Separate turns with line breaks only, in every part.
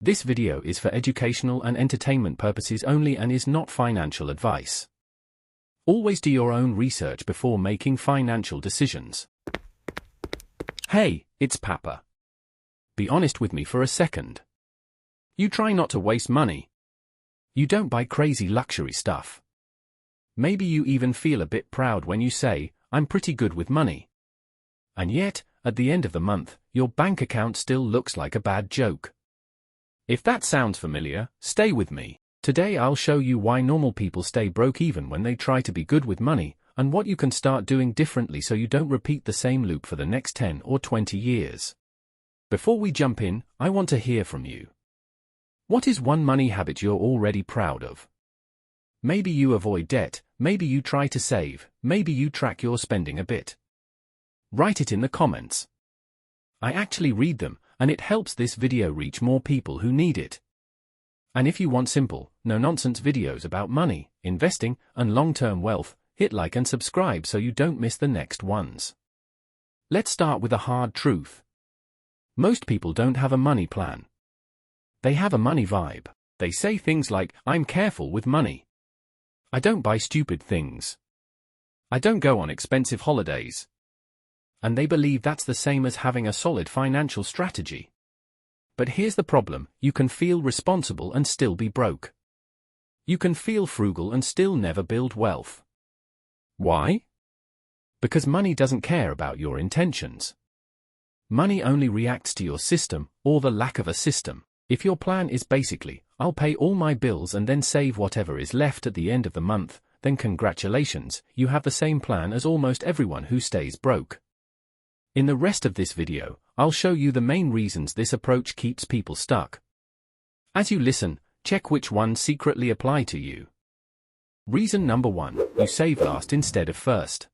This video is for educational and entertainment purposes only and is not financial advice. Always do your own research before making financial decisions. Hey, it's Papa. Be honest with me for a second. You try not to waste money. You don't buy crazy luxury stuff. Maybe you even feel a bit proud when you say, "I'm pretty good with money." And yet, at the end of the month, your bank account still looks like a bad joke. If that sounds familiar, stay with me. Today I'll show you why normal people stay broke even when they try to be good with money, and what you can start doing differently so you don't repeat the same loop for the next 10 or 20 years. Before we jump in, I want to hear from you. What is one money habit you're already proud of? Maybe you avoid debt, maybe you try to save, maybe you track your spending a bit. Write it in the comments. I actually read them, and it helps this video reach more people who need it. And if you want simple, no-nonsense videos about money, investing, and long-term wealth, hit like and subscribe so you don't miss the next ones. Let's start with a hard truth. Most people don't have a money plan. They have a money vibe. They say things like, "I'm careful with money. I don't buy stupid things. I don't go on expensive holidays." And they believe that's the same as having a solid financial strategy. But here's the problem: you can feel responsible and still be broke. You can feel frugal and still never build wealth. Why? Because money doesn't care about your intentions. Money only reacts to your system, or the lack of a system. If your plan is basically, "I'll pay all my bills and then save whatever is left at the end of the month," then congratulations, you have the same plan as almost everyone who stays broke. In the rest of this video, I'll show you the main reasons this approach keeps people stuck. As you listen, check which ones secretly apply to you. Reason number 1, you save last instead of first.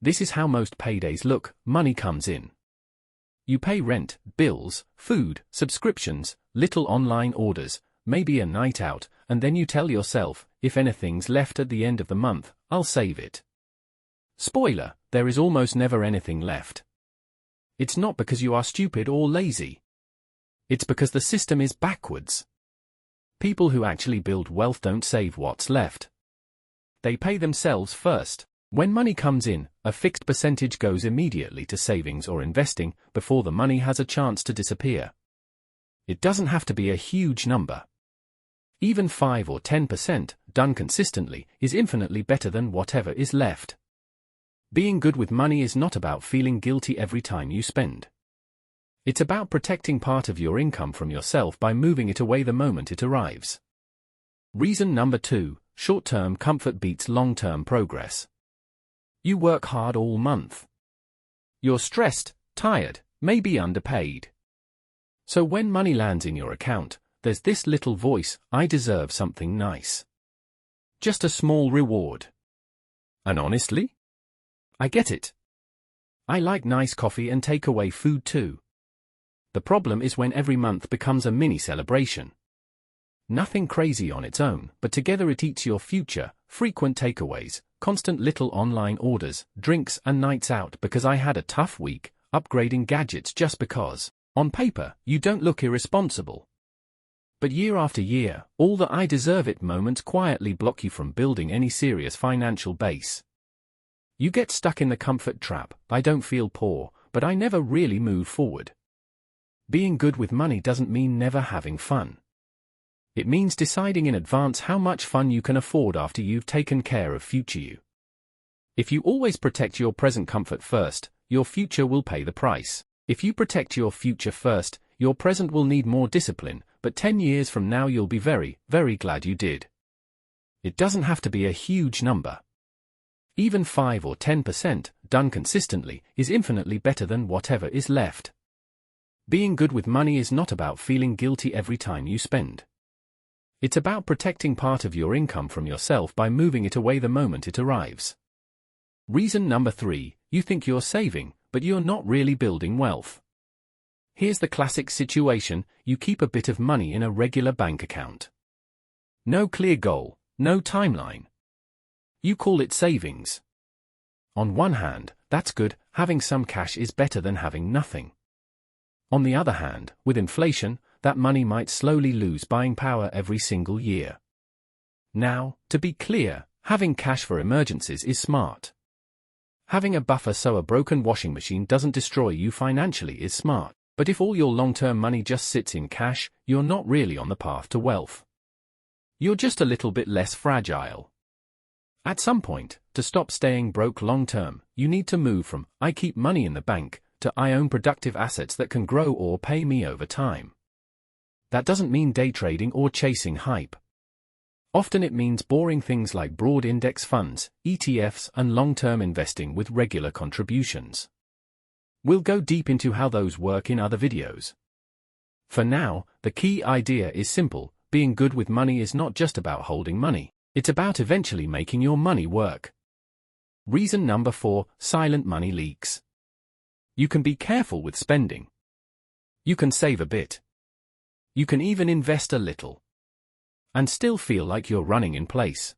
This is how most paydays look: money comes in. You pay rent, bills, food, subscriptions, little online orders, maybe a night out, and then you tell yourself, if anything's left at the end of the month, I'll save it. Spoiler, there is almost never anything left. It's not because you are stupid or lazy. It's because the system is backwards. People who actually build wealth don't save what's left. They pay themselves first. When money comes in, a fixed percentage goes immediately to savings or investing before the money has a chance to disappear. It doesn't have to be a huge number. Even 5 or 10%, done consistently, is infinitely better than whatever is left. Being good with money is not about feeling guilty every time you spend. It's about protecting part of your income from yourself by moving it away the moment it arrives. Reason number 2, short-term comfort beats long-term progress. You work hard all month. You're stressed, tired, maybe underpaid. So when money lands in your account, there's this little voice: "I deserve something nice. Just a small reward." And honestly, I get it. I like nice coffee and takeaway food too. The problem is when every month becomes a mini celebration. Nothing crazy on its own, but together it eats your future: frequent takeaways, constant little online orders, drinks and nights out because I had a tough week, upgrading gadgets just because. On paper, you don't look irresponsible. But year after year, all the "I deserve it" moments quietly block you from building any serious financial base. You get stuck in the comfort trap: "I don't feel poor, but I never really move forward." Being good with money doesn't mean never having fun. It means deciding in advance how much fun you can afford after you've taken care of future you. If you always protect your present comfort first, your future will pay the price. If you protect your future first, your present will need more discipline, but 10 years from now you'll be very, very glad you did. It doesn't have to be a huge number. Even 5 or 10%, done consistently, is infinitely better than whatever is left. Being good with money is not about feeling guilty every time you spend. It's about protecting part of your income from yourself by moving it away the moment it arrives. Reason number 3, you think you're saving, but you're not really building wealth. Here's the classic situation: you keep a bit of money in a regular bank account. No clear goal, no timeline. You call it savings. On one hand, that's good: having some cash is better than having nothing. On the other hand, with inflation, that money might slowly lose buying power every single year. Now, to be clear, having cash for emergencies is smart. Having a buffer so a broken washing machine doesn't destroy you financially is smart. But if all your long-term money just sits in cash, you're not really on the path to wealth. You're just a little bit less fragile. At some point, to stop staying broke long-term, you need to move from "I keep money in the bank" to "I own productive assets that can grow or pay me over time." That doesn't mean day trading or chasing hype. Often it means boring things like broad index funds, ETFs, and long-term investing with regular contributions. We'll go deep into how those work in other videos. For now, the key idea is simple: being good with money is not just about holding money, it's about eventually making your money work. Reason number 4, silent money leaks. You can be careful with spending. You can save a bit. You can even invest a little. And still feel like you're running in place.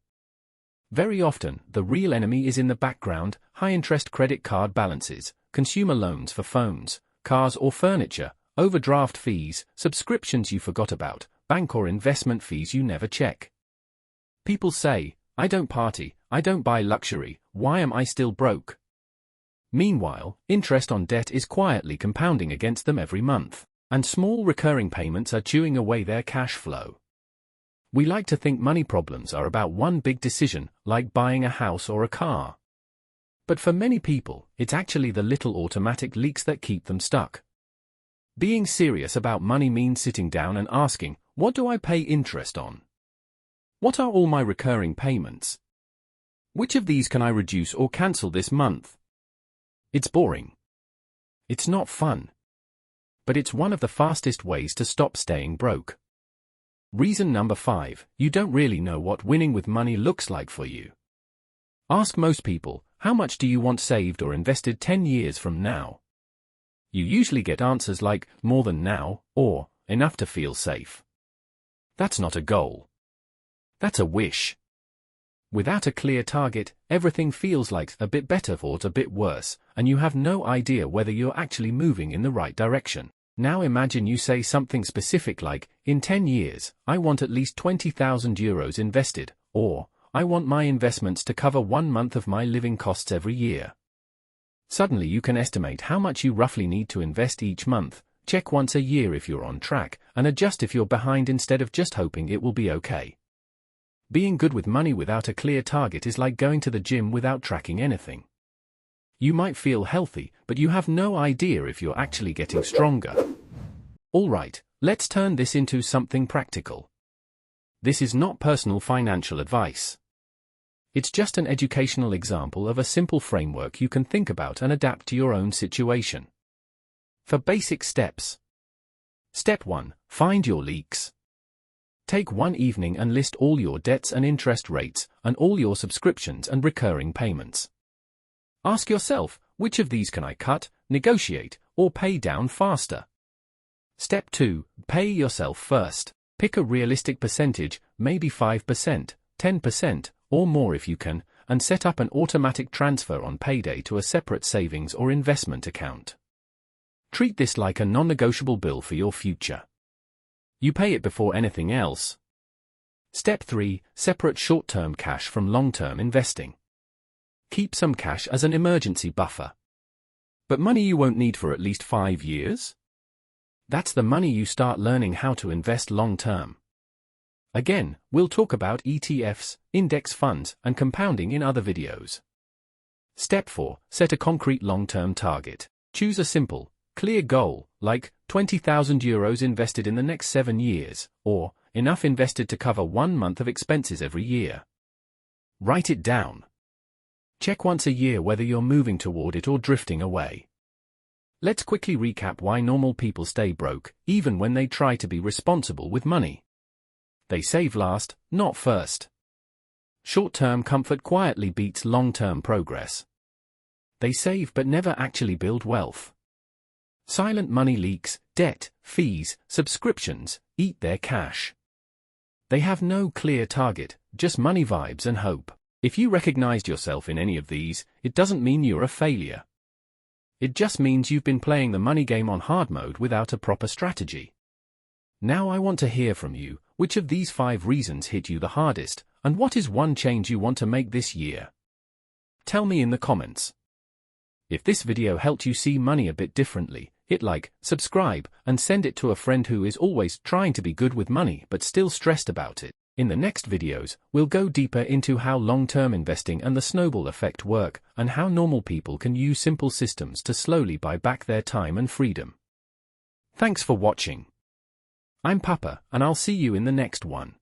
Very often, the real enemy is in the background: high-interest credit card balances, consumer loans for phones, cars or furniture, overdraft fees, subscriptions you forgot about, bank or investment fees you never check. People say, "I don't party, I don't buy luxury, why am I still broke?" Meanwhile, interest on debt is quietly compounding against them every month, and small recurring payments are chewing away their cash flow. We like to think money problems are about one big decision, like buying a house or a car. But for many people, it's actually the little automatic leaks that keep them stuck. Being serious about money means sitting down and asking, what do I pay interest on? What are all my recurring payments? Which of these can I reduce or cancel this month? It's boring. It's not fun. But it's one of the fastest ways to stop staying broke. Reason number 5, you don't really know what winning with money looks like for you. Ask most people, how much do you want saved or invested 10 years from now? You usually get answers like, more than now, or, enough to feel safe. That's not a goal. That's a wish. Without a clear target, everything feels like a bit better or a bit worse, and you have no idea whether you're actually moving in the right direction. Now imagine you say something specific like, in 10 years, I want at least €20,000 invested, or, I want my investments to cover 1 month of my living costs every year. Suddenly you can estimate how much you roughly need to invest each month, check once a year if you're on track, and adjust if you're behind instead of just hoping it will be okay. Being good with money without a clear target is like going to the gym without tracking anything. You might feel healthy, but you have no idea if you're actually getting stronger. Alright, let's turn this into something practical. This is not personal financial advice. It's just an educational example of a simple framework you can think about and adapt to your own situation. For basic steps. Step 1. Find your leaks. Take one evening and list all your debts and interest rates, and all your subscriptions and recurring payments. Ask yourself, which of these can I cut, negotiate, or pay down faster? Step 2. Pay yourself first. Pick a realistic percentage, maybe 5%, 10%, or more if you can, and set up an automatic transfer on payday to a separate savings or investment account. Treat this like a non-negotiable bill for your future. You pay it before anything else. Step 3. Separate short-term cash from long-term investing. Keep some cash as an emergency buffer. But money you won't need for at least 5 years? That's the money you start learning how to invest long-term. Again, we'll talk about ETFs, index funds, and compounding in other videos. Step 4. Set a concrete long-term target. Choose a simple, clear goal, like €20,000 invested in the next 7 years, or enough invested to cover 1 month of expenses every year. Write it down. Check once a year whether you're moving toward it or drifting away. Let's quickly recap why normal people stay broke, even when they try to be responsible with money. They save last, not first. Short-term comfort quietly beats long-term progress. They save but never actually build wealth. Silent money leaks, debt, fees, subscriptions, eat their cash. They have no clear target, just money vibes and hope. If you recognized yourself in any of these, it doesn't mean you're a failure. It just means you've been playing the money game on hard mode without a proper strategy. Now I want to hear from you, which of these 5 reasons hit you the hardest, and what is one change you want to make this year? Tell me in the comments. If this video helped you see money a bit differently, hit like, subscribe, and send it to a friend who is always trying to be good with money but still stressed about it. In the next videos, we'll go deeper into how long-term investing and the snowball effect work, and how normal people can use simple systems to slowly buy back their time and freedom. Thanks for watching. I'm Papa, and I'll see you in the next one.